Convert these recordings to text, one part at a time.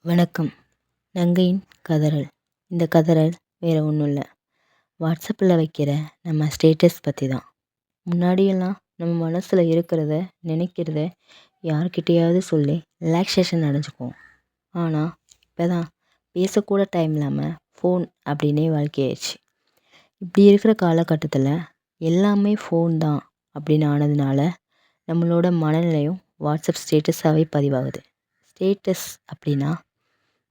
வணக்கம். நங்கையின் கதறல். இந்த கதறல் வேறு ஒன்றும் இல்லை, வாட்ஸ்அப்பில் வைக்கிற நம்ம ஸ்டேட்டஸ் பற்றி தான். முன்னாடியெல்லாம் நம்ம மனசில் இருக்கிறத நினைக்கிறத யார்கிட்டையாவது சொல்லி ரிலாக்ஸேஷன் அடைஞ்சுக்குவோம். ஆனால் இப்போ தான் பேசக்கூட டைம் இல்லாமல் ஃபோன் அப்படின்னே வாழ்க்கையாயிடுச்சு. இப்படி இருக்கிற காலகட்டத்தில் எல்லாமே ஃபோன் தான் அப்படின்னு ஆனதுனால நம்மளோட மனநிலையும் வாட்ஸ்அப் ஸ்டேட்டஸாகவே பதிவாகுது. ஸ்டேட்டஸ் அப்படின்னா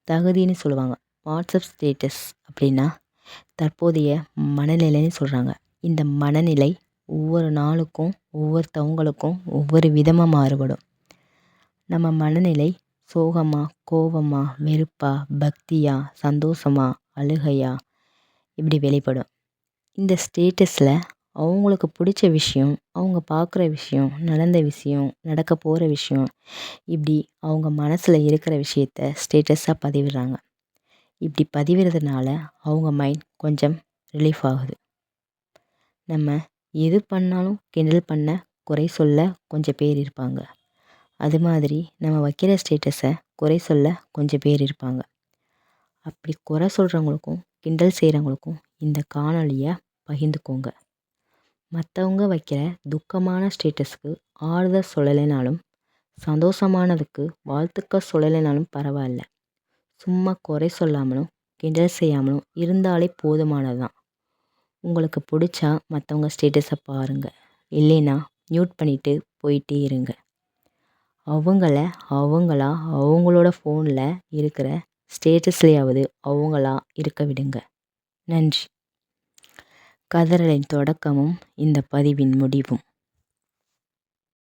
தகுதின்னு சொல்லுவாங்க. வாட்ஸ்அப் ஸ்டேட்டஸ் அப்படின்னா தற்போதைய மனநிலைன்னு சொல்கிறாங்க. இந்த மனநிலை ஒவ்வொரு நாளுக்கும் ஒவ்வொருத்தவங்களுக்கும் ஒவ்வொரு விதமாக மாறுபடும். நம்ம மனநிலை சோகமா, கோபமா, வெறுப்பா, பக்தியா, சந்தோஷமா, அழுகையா இப்படி வெளிப்படும். இந்த ஸ்டேட்டஸில் அவங்களுக்கு பிடிச்ச விஷயம், அவங்க பார்க்குற விஷயம், நடந்த விஷயம், நடக்க போகிற விஷயம், இப்படி அவங்க மனசில் இருக்கிற விஷயத்த ஸ்டேட்டஸாக பதிவிடுறாங்க. இப்படி பதிவிடுறதுனால அவங்க மைண்ட் கொஞ்சம் ரிலீஃப் ஆகுது. நம்ம எது பண்ணாலும் கிண்டல் பண்ண, குறை சொல்ல கொஞ்சம் பேர் இருப்பாங்க. அது மாதிரி நம்ம வைக்கிற ஸ்டேட்டஸை குறை சொல்ல கொஞ்சம் பேர் இருப்பாங்க. அப்படி குறை சொல்கிறவங்களுக்கும் கிண்டல் செய்கிறவங்களுக்கும் இந்த காணொலியை பகிர்ந்துக்கோங்க. மற்றவங்க வைக்கிற துக்கமான ஸ்டேட்டஸ்க்கு ஆறுதல் சொல்லலைனாலும், சந்தோஷமானதுக்கு வாழ்த்துக்கள் சொல்லலைனாலும் பரவாயில்ல. சும்மா குறை சொல்லாமலும் கிண்டல் செய்யாமலும் இருந்தாலே போதுமானது தான். உங்களுக்கு பிடிச்சா மற்றவங்க ஸ்டேட்டஸை பாருங்கள், இல்லைன்னா மியூட் பண்ணிவிட்டு போயிட்டே இருங்க. அவங்களா அவங்களோட ஃபோனில் இருக்கிற ஸ்டேட்டஸ்லையாவது அவங்களா இருக்க விடுங்க. நன்றி. கதறலின் தொடக்கமும் இந்த பதிவின் முடிவும்.